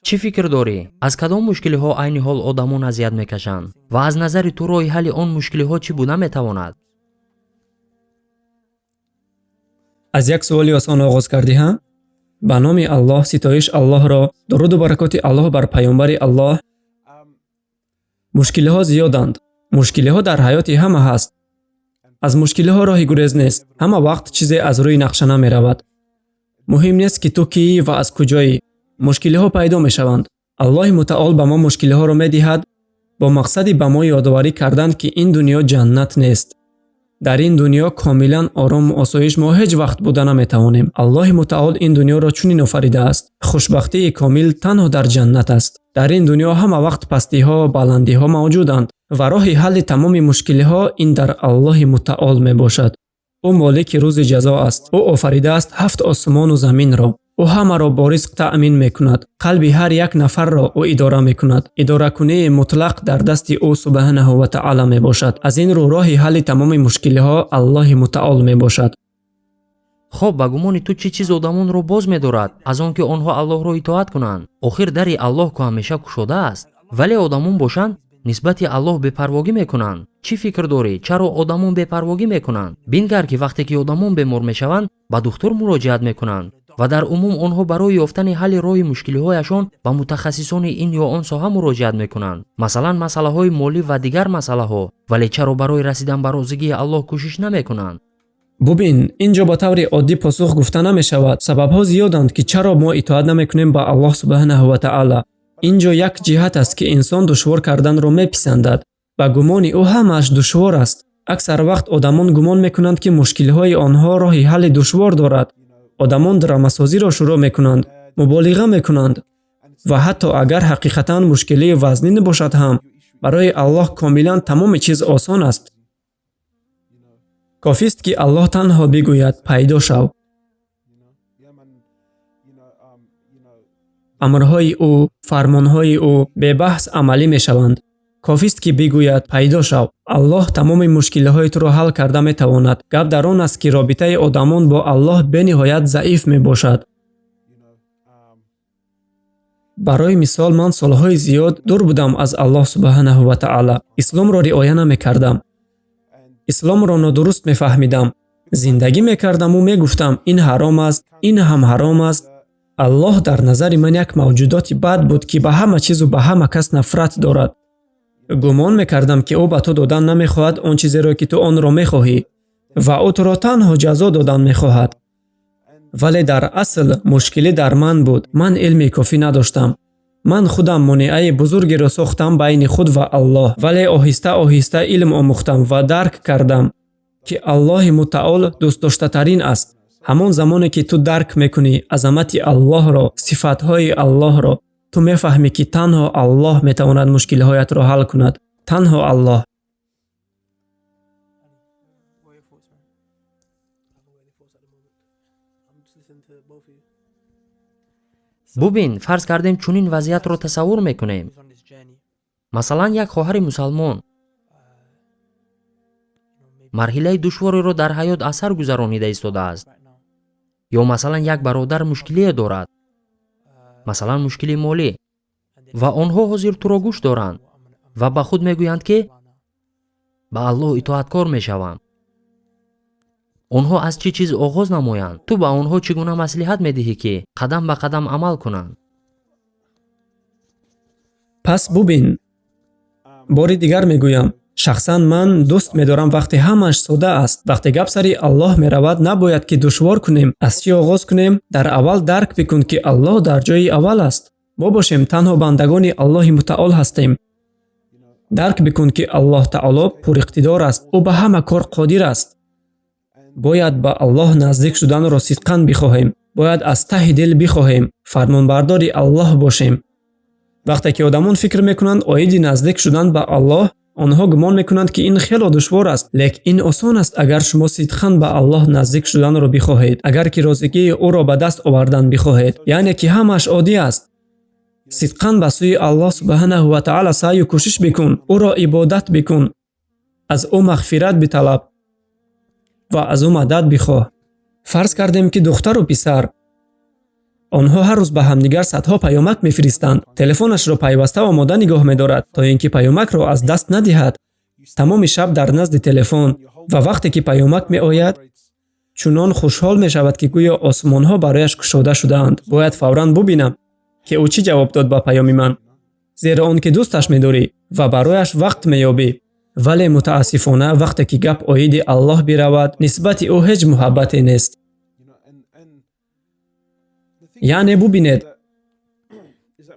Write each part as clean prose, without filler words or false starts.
чӣ фикр дорӣ? Аз кадом мушкилиҳо айни ҳол одамон азият мекашанд ва аз назари ту роҳи ҳалли он мушкилиҳо чӣ буда метавонад? аз як суоли осон оғоз кардиҳам. ба номи Аллоҳ, ситоиш Аллоҳро, дуруду баракоти Аллоҳ бар паёмбари Аллоҳ. мушкилиҳо зиёданд. мушкилиҳо дар ҳаёти ҳама ҳаст. аз мушкилиҳо роҳи гурез нест. ҳама вақт чизе аз рӯи нақша намеравад. муҳим нест ки ту кӣ ва аз куҷоӣ. мушкилиҳо пайдо мешаванд. Аллоҳи мутаол ба мо мушкилиҳоро медиҳад бо мақсади ба мо ёдоварӣ кардан ки ин дунё ҷаннат нест. дар ин дунё комилан орому осоиш мо ҳеҷ вақт буда наметавонем. Аллоҳи мутаол ин дунёро чунин офаридааст. хушбахтии комил танҳо дар ҷаннат аст. дар ин дунё ҳама вақт пастиҳо, баландиҳо мавҷуданд ва роҳи ҳалли тамоми мушкилиҳо ин дар Аллоҳи мутаол мебошад. ӯ молики рӯзи ҷазо аст. ӯ офаридааст ҳафт осмону заминро. ӯ ҳамаро бо ризқ таъмин мекунад. қалби ҳар як нафарро ӯ идора мекунад. идоракунии мутлақ дар дасти ӯ субҳанаҳу ва таъала мебошад. аз ин рӯ роҳи ҳалли тамоми мушкилиҳо Аллоҳи мутаол мебошад. хоб ба гумони ту чӣ чиз одамонро боз медорад аз он ки онҳо Аллоҳро итоат кунанд? охир дари Аллоҳ ку ҳамеша кушода аст. вале одамон бошанд нисбати Аллоҳ бепарвогӣ мекунанд. чӣ фикр дорӣ? чаро одамон бепарвогӣ мекунанд? бингар ки вақте ки одамон бемор мешаванд ба духтур муроҷиат мекунанд ва дар умум онҳо барои ёфтани ҳалли роҳи мушкилиҳояшон ба мутахассисони ин ё он соҳа муроҷиат мекунанд, масалан масъалаҳои молӣ ва дигар масъалаҳо. вале чаро барои расидан ба розигии Аллоҳ кӯшиш намекунанд? бубин, инҷо ба таври оддӣ посух гуфта намешавад. сабабҳо зиёданд ки чаро мо итоат намекунем ба Аллоҳ субҳанаҳу ва таъала. инҷо як ҷиҳат аст ки инсон душвор карданро меписандад. ба гумони ӯ ҳамааш душвор аст. аксар вақт одамон гумон мекунанд ки мушкилиҳои онҳо роҳи ҳалли душвор дорад. одамон драмасозиро шурӯъ мекунанд, муболиға мекунанд ва ҳатто агар ҳақиқатан мушкилии вазнин бошад ҳам, барои Аллоҳ комилан тамоми чиз осон аст. кофист ки Аллоҳ танҳо бигӯяд пайдо шав. амрҳои ӯ, фармонҳои ӯ бебаҳс амалӣ мешаванд. кофист ки бигӯяд пайдо шав. Аллоҳ тамоми мушкилиҳои туро ҳал карда метавонад. гап дар он аст ки робитаи одамон бо Аллоҳ бениҳоят заиф мебошад. барои мисол ман солҳои зиёд дур будам аз Аллоҳ субҳанаҳу ва таъала. исломро риоя намекардам. исломро нодуруст мефаҳмидам. зиндагӣ мекардаму мегуфтам ин ҳаром аст, ин ҳам ҳаром аст. Аллоҳ дар назари ман як мавҷудоти бад буд ки ба ҳама чизу ба ҳама кас нафрат дорад. гумон мекардам ки ӯ ба ту додан намехоҳад он чизеро ки ту онро мехоҳӣ ва ӯ туро танҳо ҷазо додан мехоҳад. вале дар асл мушкилӣ дар ман буд. ман илми кофӣ надоштам. ман худам монеаи бузургеро сохтам байни худ ва Аллоҳ. вале оҳиста оҳиста илм омӯхтам ва дарк кардам ки Аллоҳи мутаол дӯстдоштатарин аст. ҳамон замоне ки ту дарк мекунӣ азамати Аллоҳро, сифатҳои Аллоҳро, ту мефаҳмӣ ки танҳо Аллоҳ метавонад мушкилиҳоятро ҳал кунад. танҳо Аллоҳ. бубин, фарз кардем чунин вазъиятро тасаввур мекунем. масалан як хоҳари мусалмон марҳилаи душвореро дар ҳаёт аз сар гузаронида истодааст. ё масалан як бародар мушкилие дорад, масалан мушкили молӣ, ва онҳо ҳозир туро гӯш доранд ва ба худ мегӯянд ки ба Аллоҳ итоаткор мешавам. онҳо аз чӣ чиз оғоз намоянд? ту ба онҳо чӣ гуна маслиҳат медиҳӣ ки қадам ба қадам амал кунанд? пас бубин, бори дигар мегӯям, шахсан ман дӯст медорам вақте ҳамааш сода аст. вақте гап сари Аллоҳ меравад набояд ки душвор кунем. аз чӣ оғоз кунем? дар аввал дарк бикун ки Аллоҳ дар ҷои аввал аст. мо бошем танҳо бандагони Аллоҳи мутаол ҳастем. дарк бикун ки Аллоҳ таоло пуриқтидор аст. ӯ ба ҳама кор қодир аст. бояд ба Аллоҳ наздик шуданро сидқан бихоҳем. бояд аз таҳи дил бихоҳем. фармонбардори Аллоҳ бошем. вақте ки одамон фикр мекунанд оиди наздик шудан ба Аллоҳ, онҳо гумон мекунанд ки ин хело душвор аст. лек ин осон аст агар шумо сидқан ба Аллоҳ наздик шуданро бихоҳед. агар ки розигии ӯро ба даст овардан бихоҳед. яъне ки ҳамааш оддӣ аст. сидқан ба сӯи Аллоҳ субҳанаҳу ва таъала саъю кӯшиш бикун. ӯро ибодат бикун. аз ӯ мағфират биталаб ва аз ӯ мадад бихоҳ. фарз кардем ки духтару писар онҳо ҳар рӯз ба ҳамдигар садҳо паёмак мефиристанд. Телефонашро пайваста омода нигоҳ медорад, то ин ки паёмакро аз даст надиҳад. тамоми шаб дар назди телефон ва вақте ки паёмак меояд, чунон хушҳол мешавад, ки гӯё осмонҳо барояш кушода шудаанд. Бояд фавран бубинам, ки ӯ чӣ ҷавоб дод ба паёми ман. Зеро он ки дӯсташ медорӣ ва барояш вақт меёбӣ. вале мутаассифона вақте ки гап оиди Аллоҳ биравад, нисбати ӯ ҳеҷ муҳаббате нест. яъне бубинед,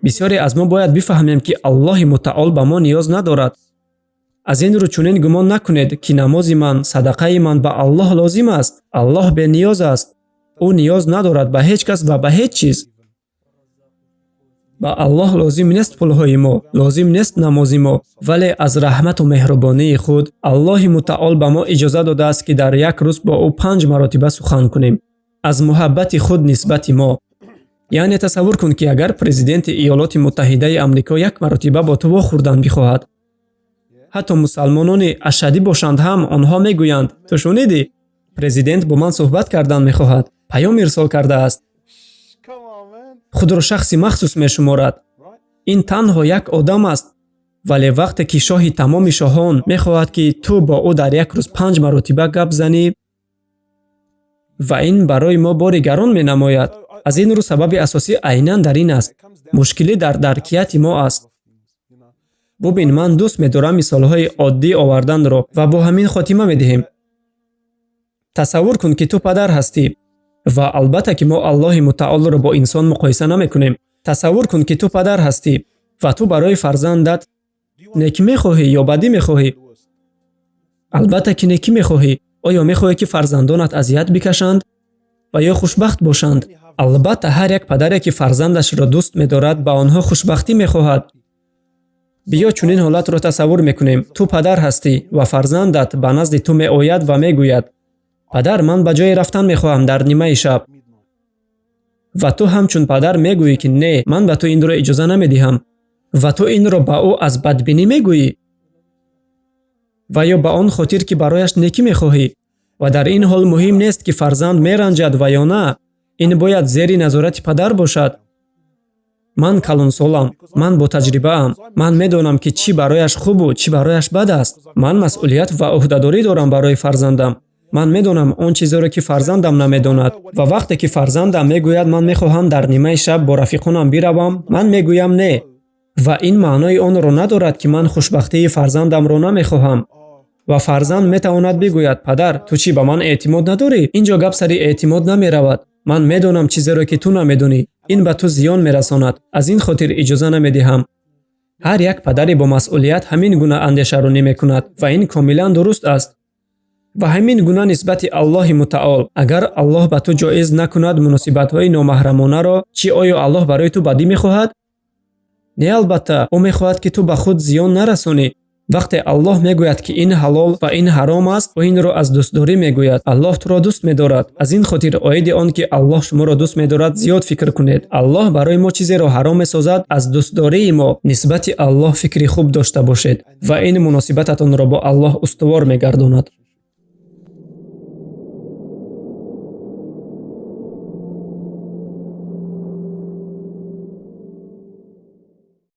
бисёре аз мо бояд бифаҳмем, ки Аллоҳи мутаол ба мо ниёз надорад. аз ин рӯ чунин гумон накунед, ки намози ман, садақаи ман ба Аллоҳ лозим аст. Аллоҳ бениёз аст. ӯ ниёз надорад ба ҳеҷ кас ва ба ҳеҷ чиз. ба Аллоҳ лозим нест пулҳои мо, лозим нест намози мо, вале аз раҳмату меҳрубонии худ Аллоҳи мутаол ба мо иҷоза додааст, ки дар як рӯз бо ӯ 5 маротиба сухан кунем. аз муҳаббати худ нисбати мо. яъне тасаввур кун, ки агар президенти Иёлоти Муттаҳидаи Амрико як маротиба бо ту вохӯрдан бихоҳад, ҳатто мусалмонони ашадӣ бошанд ҳам, онҳо мегӯянд: ту шунидӣ? Президент бо ман суҳбат кардан мехоҳад, паём ирсол кардааст. худро шахси махсус мешуморад. ин танҳо як одам аст. вале вақте ки шоҳи тамоми шоҳон мехоҳад, ки ту бо ӯ дар як рӯз 5 маротиба гап занӣ, ва ин барои мо бори гарон менамояд. аз ин рӯ сабаби асосӣ айнан дар ин аст. мушкилӣ дар даркияти мо аст. бубин, ман дӯст медорам мисолҳои оддӣ оварданро ва бо ҳамин хотима медиҳем. тасаввур кун, ки ту падар ҳастӣ ва албатта ки мо Аллоҳи мутаолро бо инсон муқоиса намекунем. тасаввур кун, ки ту падар ҳастӣ ва ту барои фарзандат некӣ мехоҳӣ ё бадӣ мехоҳӣ? албатта ки некӣ мехоҳӣ. оё мехоҳӣ, ки фарзандонат азият бикашанд ва ё хушбахт бошанд? албатта ҳар як падаре, ки фарзандашро дӯст медорад, ба онҳо хушбахтӣ мехоҳад. биё чунин ҳолатро тасаввур мекунем. ту падар ҳастӣ ва фарзандат ба назди ту меояд ва мегӯяд: падар, ман ба ҷое рафтан мехоҳам дар нимаи шаб. ва ту ҳамчун падар мегӯӣ, ки не, ман ба ту инро иҷоза намедиҳам. ва ту инро ба ӯ аз бадбинӣ мегӯӣ ва ё ба он хотир, ки барояш некӣ мехоҳӣ. ва дар ин ҳол муҳим нест, ки фарзанд меранҷад ва ё на. ин бояд зери назорати падар бошад. ман калонсолам, ман бо таҷрибаам. ман медонам, ки чӣ барояш хубу, чӣ барояш бад аст. ман масъулият ва ӯҳдадорӣ дорам барои фарзандам. ман медонам он чизеро, ки фарзандам намедонад. ва вақте ки фарзандам мегӯяд ман мехоҳам дар нимаи шаб бо рафиқонам биравам, ман мегӯям не. ва ин маънои онро надорад, ки ман хушбахтии фарзандамро намехоҳам. ва фарзанд метавонад бигӯяд: падар, ту чӣ ба ман эътимод надорӣ? инҷо гап сари эътимод намеравад. ман медонам чизеро, ки ту намедонӣ. ин ба ту зиён мерасонад. аз ин хотир иҷоза намедиҳам. ҳар як падари бо масъулият ҳамин гуна андешаро намекунад ва ин комилан дуруст аст. ва ҳамин гуна нисбати Аллоҳи мутаол. агар Аллоҳ ба ту ҷоиз накунад муносибатҳои номаҳрамонаро, чӣ оё Аллоҳ барои ту бадӣ мехоҳад? не, албатта, ӯ мехоҳад, ки ту ба худ зиён нарасонӣ. вақте Аллоҳ мегӯяд, ки ин ҳалол ва ин ҳаром аст, ӯ инро аз дӯстдорӣ мегӯяд. Аллоҳ туро дӯст медорад. аз ин хотир оиди он, ки Аллоҳ шуморо дӯст медорад, зиёд фикр кунед. Аллоҳ барои мо чизеро ҳаром месозад, аз дӯстдории мо нисбати Аллоҳ фикри хуб дошта бошед ва ин муносибататонро бо Аллоҳ устувор мегардонад.